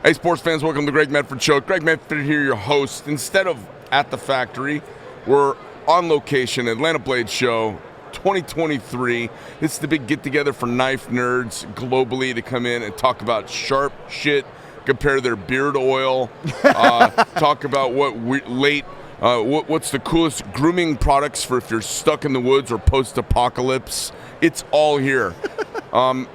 Hey, sports fans, welcome to the Greg Medford Show. Greg Medford here, your host. Instead of at the factory, we're on location, Atlanta Blade Show 2023. It's the big get-together for knife nerds globally to come in and talk about sharp shit, compare their beard oil, talk about what's the coolest grooming products for if you're stuck in the woods or post-apocalypse. It's all here.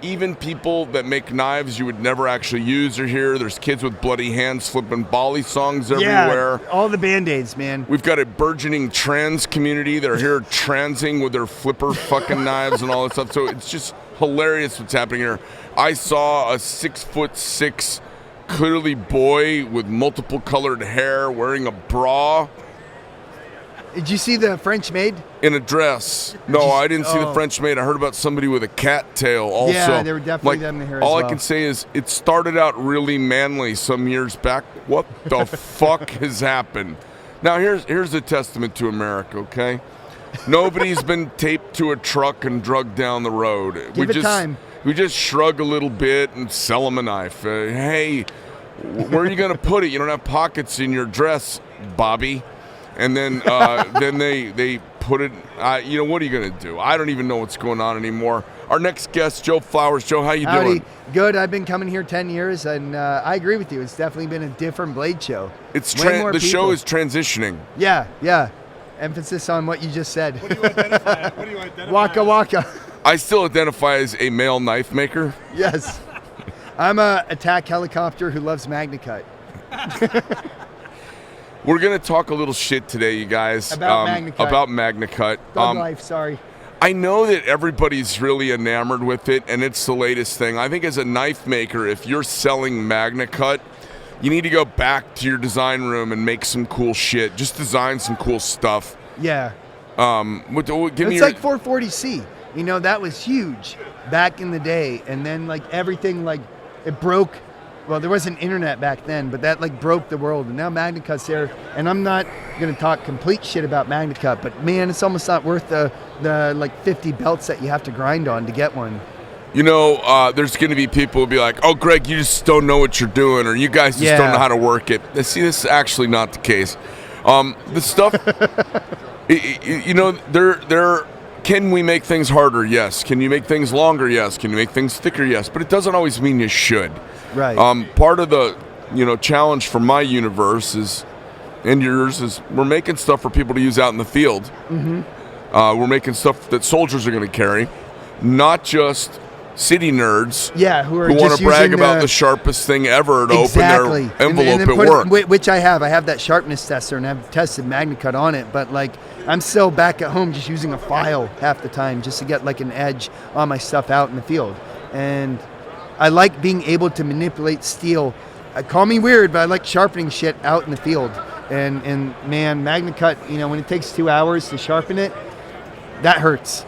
Even people that make knives you would never actually use are here. There's kids with bloody hands flipping Bali songs everywhere. Yeah, all the Band-Aids, man. We've got a burgeoning trans community that are here transing with their flipper fucking knives and all that stuff. So it's just hilarious what's happening here. I saw a 6'6", clearly boy with multiple colored hair wearing a bra. Did you see the French maid? In a dress. No, I didn't see the French maid. I heard about somebody with a cat tail also. Yeah, they were definitely them in here as well. All I can say is it started out really manly some years back. What the fuck has happened? Now, here's a testament to America, okay? Nobody's been taped to a truck and drugged down the road. Give it time. We just shrug a little bit and sell them a knife. Hey, where are you going to put it? You don't have pockets in your dress, Bobby. And then then they put it, what are you going to do? I don't even know what's going on anymore. Our next guest, Joe Flowers. Joe, how you doing? Good. I've been coming here 10 years, and I agree with you. It's definitely been a different Blade show. The show is transitioning. Yeah. Emphasis on what you just said. What do you identify? Waka waka. I still identify as a male knife maker. Yes. I'm a attack helicopter who loves MagnaCut. We're going to talk a little shit today, you guys. About MagnaCut. About MagnaCut. Thug life, sorry. I know that everybody's really enamored with it, and it's the latest thing. I think as a knife maker, if you're selling MagnaCut, you need to go back to your design room and make some cool shit. Just design some cool stuff. Yeah. It's like 440C. You know, that was huge back in the day. And then, everything, it broke. Well, there wasn't internet back then, but that broke the world. And now MagnaCut's there. And I'm not going to talk complete shit about MagnaCut, but man, it's almost not worth the 50 belts that you have to grind on to get one. You know, there's going to be people who will be like, oh, Greg, you just don't know what you're doing, or you guys just don't know how to work it. See, this is actually not the case. The stuff, can we make things harder? Yes. Can you make things longer? Yes. Can you make things thicker? Yes. But it doesn't always mean you should. Right. Part of the, challenge for my universe and yours is we're making stuff for people to use out in the field. Mm-hmm. We're making stuff that soldiers are going to carry, not just city nerds. Yeah, who want to brag about the sharpest thing ever to open their envelope at work. Which I have. I have that sharpness tester and I've tested MagnaCut on it, but I'm still back at home just using a file half the time just to get an edge on my stuff out in the field. And I like being able to manipulate steel. Call me weird, but I like sharpening shit out in the field. And man, MagnaCut, when it takes 2 hours to sharpen it, that hurts.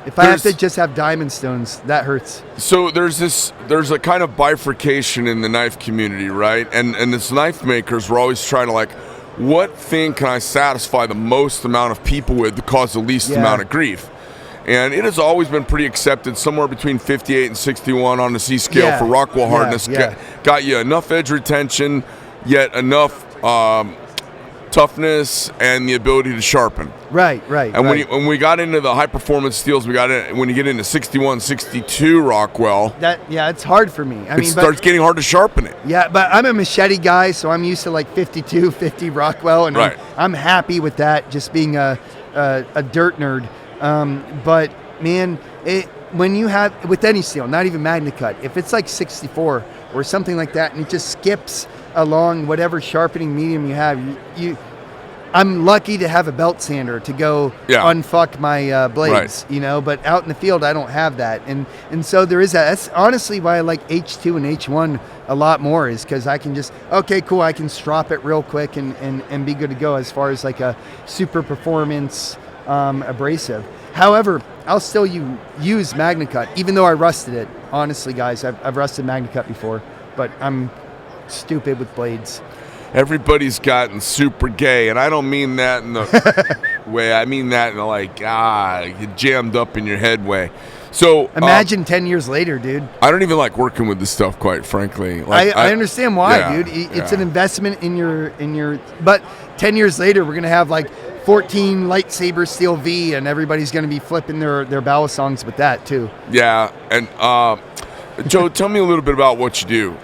If I have to just have diamond stones, that hurts. So there's a kind of bifurcation in the knife community, right? And as knife makers, we're always trying to what thing can I satisfy the most amount of people with to cause the least amount of grief? And it has always been pretty accepted, somewhere between 58 and 61 on the C scale for Rockwell hardness. Got you enough edge retention, yet enough toughness and the ability to sharpen. Right. And when we got into the high performance steels, when you get into 61, 62 Rockwell, it's hard for me. It starts getting hard to sharpen it. Yeah, but I'm a machete guy, so I'm used to 52, 50 Rockwell, and I'm happy with that. Just being a dirt nerd. But man, when you have with any steel, not even MagnaCut, if it's 64 or something like that, and it just skips along whatever sharpening medium you have, I'm lucky to have a belt sander to go unfuck my blades, but out in the field I don't have that, and so there is that. That's honestly why I like H2 and H1 a lot more, is because I can just I can strop it real quick and be good to go as far as a super performance abrasive. However, I'll still use MagnaCut, even though I rusted it. Honestly, guys, I've rusted MagnaCut before, but I'm stupid with blades. Everybody's gotten super gay, and I don't mean that in the way. I mean that in the you jammed up in your head way. So imagine 10 years later, dude. I don't even like working with this stuff, quite frankly. Like, I understand why, yeah, dude. It's an investment in your. But 10 years later, we're gonna have like 14 lightsaber steel V, and everybody's gonna be flipping their ballad songs with that too. Yeah, and Joe, tell me a little bit about what you do.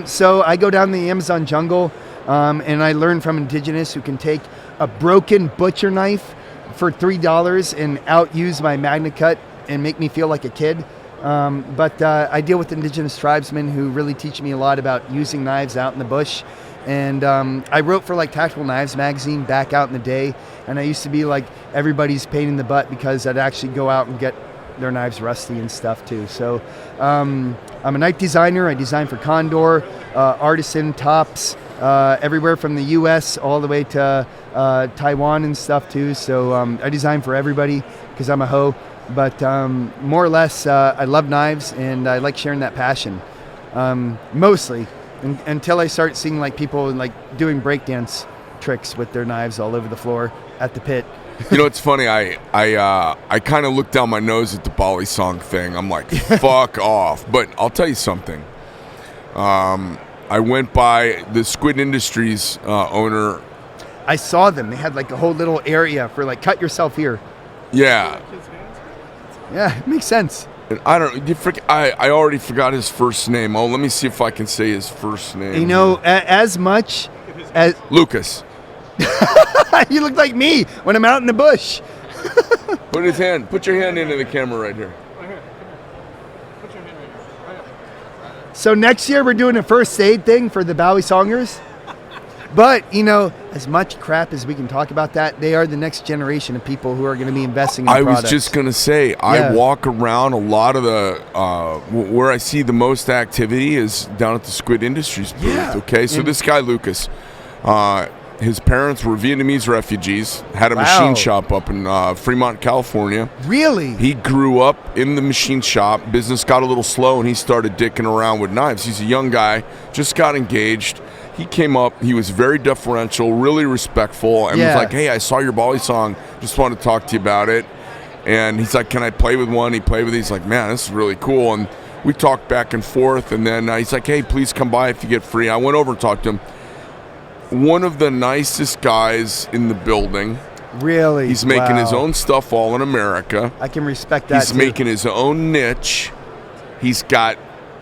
So I go down the Amazon jungle, and I learn from indigenous who can take a broken butcher knife for $3 and outuse my Magna Cut and make me feel like a kid. But I deal with indigenous tribesmen who really teach me a lot about using knives out in the bush. And I wrote for like Tactical Knives magazine back out in the day. And I used to be like everybody's pain in the butt because I'd actually go out and get their knives rusty and stuff too. So I'm a knife designer. I design for Condor, Artisan, Tops, everywhere from the US all the way to Taiwan and stuff too. So I design for everybody because I'm a hoe. But more or less, I love knives and I like sharing that passion, mostly until I start seeing like people like doing breakdance tricks with their knives all over the floor at the pit. You know, it's funny. I kind of looked down my nose at the Bali song thing. I'm like, fuck off. But I'll tell you something. I went by the Squid Industries owner. I saw them. They had like a whole little area for like cut yourself here. Yeah. Yeah, it makes sense. And I don't. I already forgot his first name. Oh, let me see if I can say his first name. You know, as much as Lucas. You look like me when I'm out in the bush. Put your hand into the camera right here. Right here. Come here. Put your hand right here. Right here. So next year we're doing a first aid thing for the Bowie Songers. But, you know, as much crap as we can talk about that, they are the next generation of people who are going to be investing in products. I was just going to say, I walk around a lot of the, where I see the most activity is down at the Squid Industries booth, okay? So this guy, Lucas, his parents were Vietnamese refugees, had a machine shop up in Fremont, California. Really? He grew up in the machine shop. Business got a little slow, and he started dicking around with knives. He's a young guy, just got engaged. He came up, he was very deferential, really respectful, and was like, hey, I saw your Bali song, just wanted to talk to you about it. And he's like, can I play with one? He played with it. He's like, man, this is really cool. And we talked back and forth, and then he's like, hey, please come by if you get free. I went over and talked to him. One of the nicest guys in the building. Really? He's making his own stuff all in America. I can respect that. He's making his own niche. He's got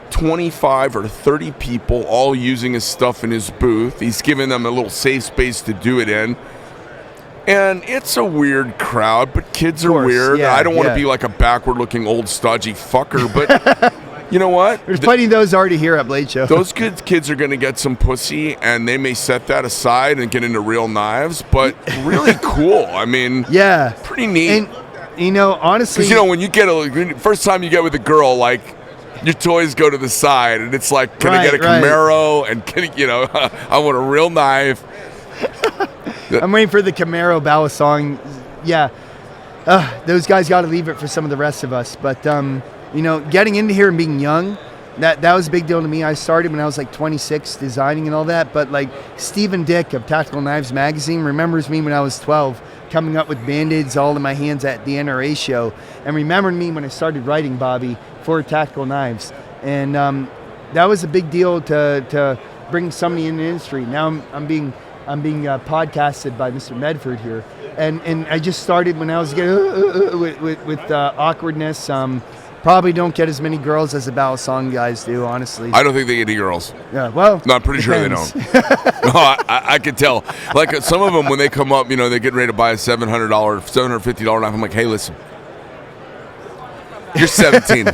25 or 30 people all using his stuff in his booth. He's giving them a little safe space to do it in. And it's a weird crowd, but kids are weird. Yeah, I don't want to be like a backward-looking old stodgy fucker, but you know what? There's plenty of those already here at Blade Show. Those good kids are going to get some pussy, and they may set that aside and get into real knives, but really cool. I mean, pretty neat. And, you know, honestly... Because, you know, when you get first time you get with a girl, like, your toys go to the side, and it's like, can I get a Camaro? And, I want a real knife. I'm waiting for the Camaro Bala song. Yeah. Those guys got to leave it for some of the rest of us. But, you know, getting into here and being young, that was a big deal to me. I started when I was like 26 designing and all that. But, like, Stephen Dick of Tactical Knives magazine remembers me when I was 12, coming up with Band-Aids all in my hands at the NRA show, and remembered me when I started writing, Bobby, for Tactical Knives. And that was a big deal to bring somebody in the industry. Now I'm being podcasted by Mr. Medford here, and I just started when I was getting with awkwardness. Probably don't get as many girls as the Ballad Song guys do, honestly. I don't think they get any girls. Yeah, well, no, I'm pretty sure they don't. No, I could tell. Like some of them, when they come up, you know, they're getting ready to buy a $750 knife. I'm like, hey, listen, you're 17.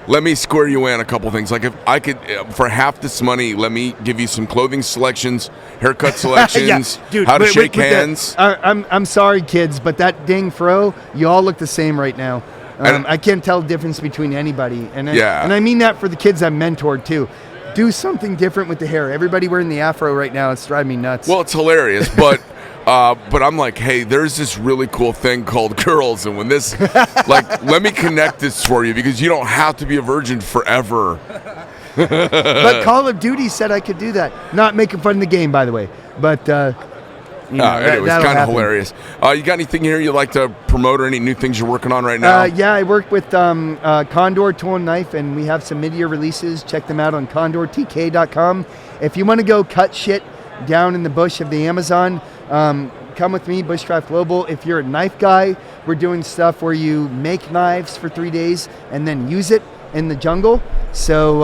Let me square you in a couple things. Like if I could, for half this money, let me give you some clothing selections, haircut selections, dude, how to shake hands. I'm sorry, kids, but that dang fro, you all look the same right now. I can't tell the difference between anybody. And I mean that for the kids I've mentored too. Do something different with the hair. Everybody wearing the afro right now, it's driving me nuts. Well, it's hilarious, but I'm like, hey, there's this really cool thing called girls, and when this, like, let me connect this for you because you don't have to be a virgin forever. But Call of Duty said I could do that. Not making fun of the game, by the way. But It was kind of hilarious. You got anything here you'd like to promote or any new things you're working on right now? Yeah, I work with Condor Tool and Knife, and we have some mid-year releases. Check them out on condortk.com. If you want to go cut shit down in the bush of the Amazon, come with me, Bushcraft Global. If you're a knife guy, we're doing stuff where you make knives for 3 days and then use it in the jungle. So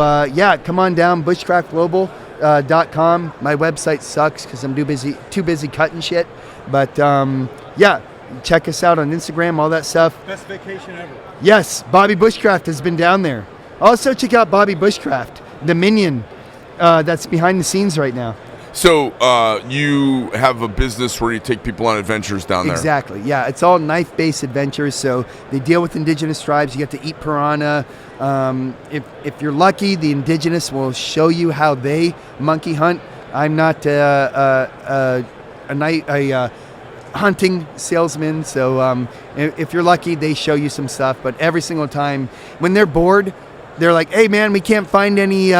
come on down, bushcraftglobal.com. My website sucks because I'm too busy cutting shit. But check us out on Instagram, all that stuff. Best vacation ever. Yes, Bobby Bushcraft has been down there. Also check out Bobby Bushcraft, the minion that's behind the scenes right now. So you have a business where you take people on adventures down there. Exactly. Yeah, it's all knife-based adventures. So they deal with indigenous tribes. You get to eat piranha. If you're lucky, the indigenous will show you how they monkey hunt. I'm not a hunting salesman, so if you're lucky, they show you some stuff. But every single time, when they're bored, they're like, "Hey, man, we can't find any."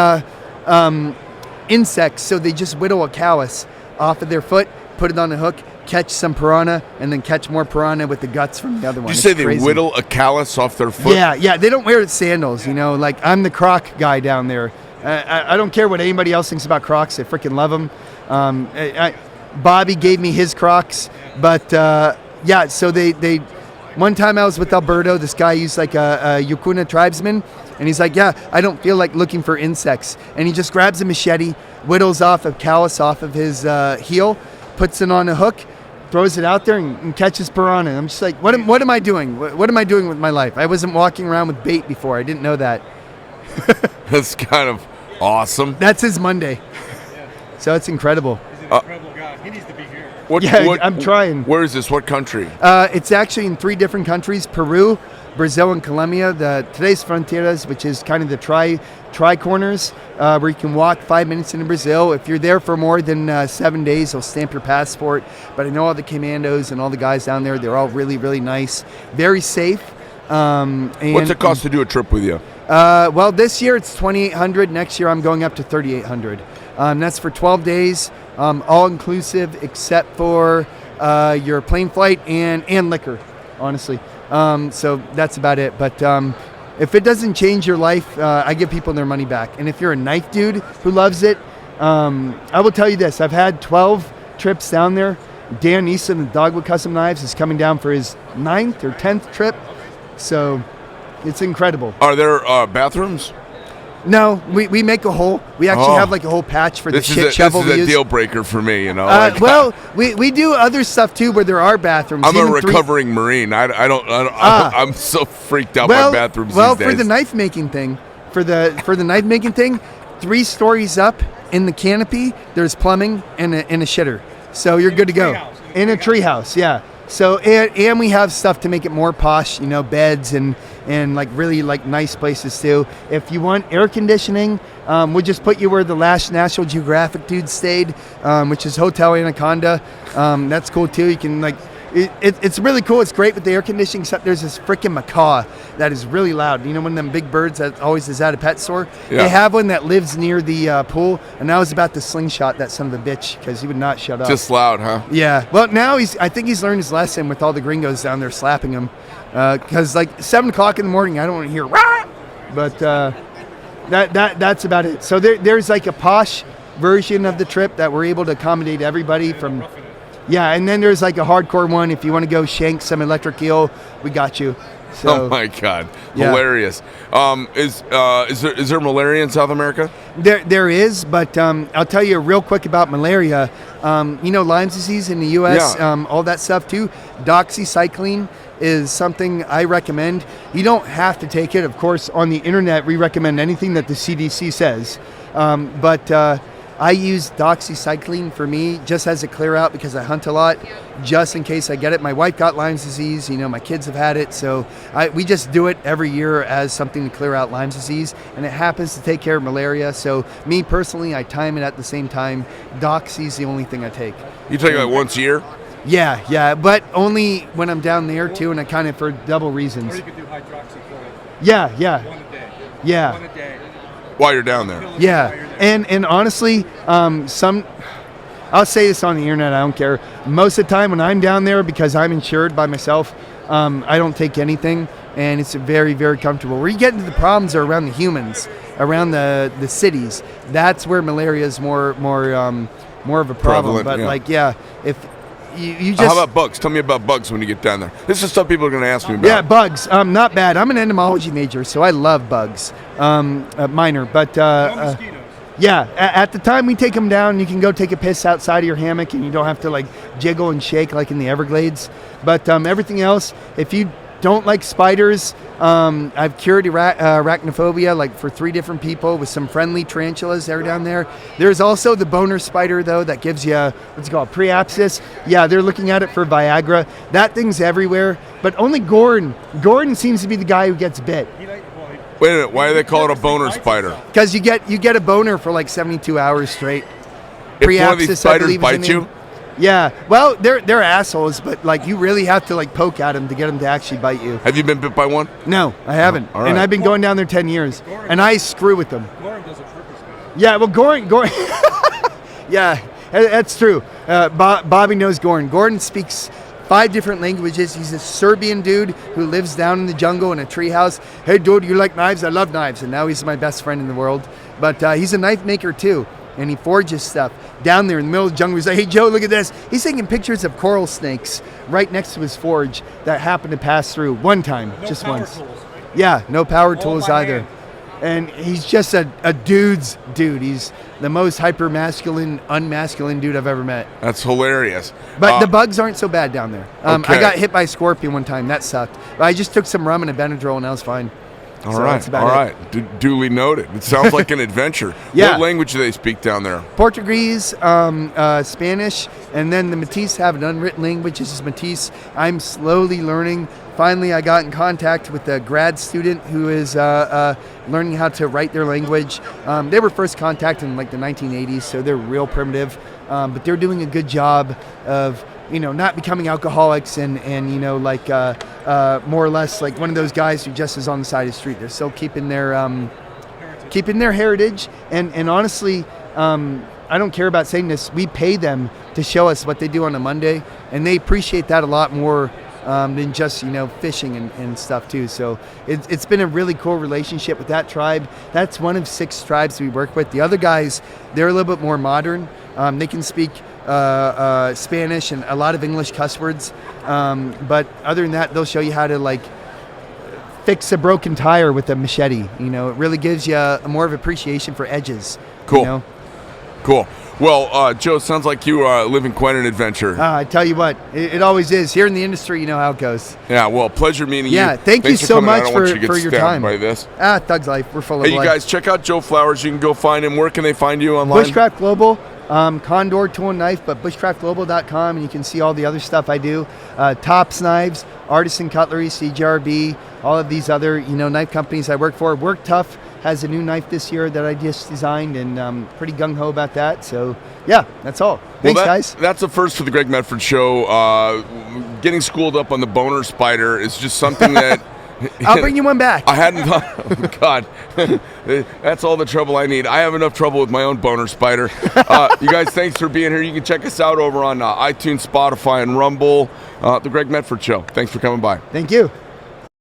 Insects, so they just whittle a callus off of their foot, put it on a hook, catch some piranha, and then catch more piranha with the guts from the other one. You say they whittle a callus off their foot? Yeah, they don't wear sandals, like I'm the Croc guy down there. I don't care what anybody else thinks about Crocs, I freaking love them. Bobby gave me his Crocs, but so they one time I was with Alberto, this guy used like a Yukuna tribesman, and he's like, I don't feel like looking for insects. And he just grabs a machete, whittles off a callus off of his heel, puts it on a hook, throws it out there, and catches piranha. I'm just like, what am I doing? What am I doing with my life? I wasn't walking around with bait before. I didn't know that. That's kind of awesome. That's his Monday. So it's incredible. He's an incredible guy. He needs to be here. I'm trying. Where is this? What country? It's actually in 3 different countries: Peru, Brazil, and Colombia. The Tres Fronteras, which is kind of the tri-corners, where you can walk 5 minutes into Brazil. If you're there for more than 7 days, they'll stamp your passport. But I know all the commandos and all the guys down there. They're all really, really nice, very safe. What's it cost to do a trip with you? Well, this year it's $2,800. Next year I'm going up to $3,800. That's for 12 days, all inclusive except for your plane flight and liquor, honestly. So that's about it. But if it doesn't change your life, I give people their money back. And if you're a knife dude who loves it, I will tell you this. I've had 12 trips down there. Dan Easton of Dogwood Custom Knives is coming down for his 9th or 10th trip. So it's incredible. Are there bathrooms? No, we make a hole. We actually have like a whole patch for the shit shovel. This is a deal breaker for me, we do other stuff too where there are bathrooms. I'm a recovering Marine. I'm so freaked out by bathrooms these days. For the knife making thing, 3 stories up in the canopy, there's plumbing and a shitter. So you're good to go. In a treehouse, yeah. So and we have stuff to make it more posh, beds and like really like nice places too. If you want air conditioning, we'll just put you where the last National Geographic dude stayed, which is Hotel Anaconda. That's cool too. You can it's really cool. It's great with the air conditioning, except there's this freaking macaw that is really loud. One of them big birds that always is at a pet store? Yeah. They have one that lives near the pool, and I was about to slingshot that son of a bitch because he would not shut up. Just loud, huh? Yeah. Well, now I think he's learned his lesson with all the gringos down there slapping him. Because like 7 o'clock in the morning, I don't want to hear rah! But that's about it. So there's like a posh version of the trip that we're able to accommodate everybody from. Yeah, and then there's like a hardcore one. If you want to go shank some electric eel, we got you. So, oh my God, hilarious! Is there malaria in South America? There is, but I'll tell you real quick about malaria. Lyme disease in the U.S., all that stuff too. Doxycycline is something I recommend. You don't have to take it, of course. On the internet, we recommend anything that the CDC says, but. I use doxycycline for me just as a clear out because I hunt a lot, just in case I get it. My wife got Lyme disease, my kids have had it, so we just do it every year as something to clear out Lyme disease, and it happens to take care of malaria. So me personally, I time it at the same time. Doxy's the only thing I take. You take it like once a year? Yeah, but only when I'm down there too, and I kind of for double reasons. Or you could do hydroxychloroquine. Yeah. 1 a day. Yeah. 1 a day. While you're down there. Yeah, and honestly, I'll say this on the internet, I don't care. Most of the time when I'm down there, because I'm insured by myself, I don't take anything, and it's very, very comfortable. Where you get into the problems are around the humans, around the cities. That's where malaria is more of a problem. Prevalent, but if you just... How about bugs? Tell me about bugs when you get down there. This is stuff people are going to ask me about. Yeah, bugs. Not bad. I'm an entomology major, so I love bugs. Minor, but... Mosquitoes. Yeah, at the time we take them down, you can go take a piss outside of your hammock and you don't have to like jiggle and shake like in the Everglades. But everything else, if you don't like spiders, I've cured arachnophobia like for 3 different people with some friendly tarantulas that are down there. There's also the boner spider though that gives you, what's it called, preapsis. Yeah, they're looking at it for Viagra. That thing's everywhere, but only Gordon. Gordon seems to be the guy who gets bit. Wait a minute, why do they call it a boner spider? Because you get a boner for like 72 hours straight. If one of these spiders bites you? Yeah, well, they're assholes, but like you really have to like poke at them to get them to actually bite you. Have you been bit by one? No, I haven't. All right. And I've been going down there 10 years, and I screw with them. Gorham does a purpose. Yeah, well, Gordon. Yeah, that's true. Bobby knows Gordon. Gordon speaks 5 different languages. He's a Serbian dude who lives down in the jungle in a treehouse. Hey, dude, you like knives? I love knives. And now he's my best friend in the world. But he's a knife maker, too. And he forges stuff down there in the middle of the jungle. He's like, hey, Joe, look at this. He's taking pictures of coral snakes right next to his forge that happened to pass through one time, just once. Tools, right? Yeah, no power All tools by either. hand. And he's just a dude's dude. He's the most hyper-masculine, unmasculine dude I've ever met. That's hilarious. But the bugs aren't so bad down there. Okay. I got hit by a scorpion one time. That sucked. But I just took some rum and a Benadryl, and I was fine. All So right, that's about all it. right. Duly noted. It sounds like an adventure. Yeah. What language do they speak down there? Portuguese, Spanish, and then the Métis have an unwritten language. This is Métis. I'm slowly learning. Finally, I got in contact with a grad student who is learning how to write their language. They were first contacted in like the 1980s, so they're real primitive. But they're doing a good job of, not becoming alcoholics and more or less like one of those guys who just is on the side of the street. They're still keeping their heritage. And honestly, I don't care about saying this. We pay them to show us what they do on a Monday, and they appreciate that a lot more than just fishing and stuff too. So it's been a really cool relationship with that tribe. That's one of 6 tribes we work with. The other guys, they're a little bit more modern. They can speak Spanish and a lot of English cuss words, but other than that, they'll show you how to like fix a broken tire with a machete. It really gives you more of appreciation for edges. Cool. Cool. Well, Joe, sounds like you are living quite an adventure. I tell you what, it always is. Here in the industry, you know how it goes. Yeah, well, pleasure meeting you. Yeah, thank you Thanks so coming. I much don't want you to for get your stabbed time. by this. Thug's Life. We're full of Hey, you life. guys, check out Joe Flowers. You can go find him. Where can they find you online? Bushcraft Global, Condor Tool and Knife, but bushcraftglobal.com, and you can see all the other stuff I do. Tops Knives, Artisan Cutlery, CGRB, all of these other knife companies I work for. Work Tough has a new knife this year that I just designed, and pretty gung-ho about that. So, yeah, that's all. Thanks, guys. That's the first for the Greg Medford Show. Getting schooled up on the boner spider is just something that... I'll bring you one back. I hadn't thought... Oh, God. That's all the trouble I need. I have enough trouble with my own boner spider. You guys, thanks for being here. You can check us out over on iTunes, Spotify, and Rumble. The Greg Medford Show. Thanks for coming by. Thank you.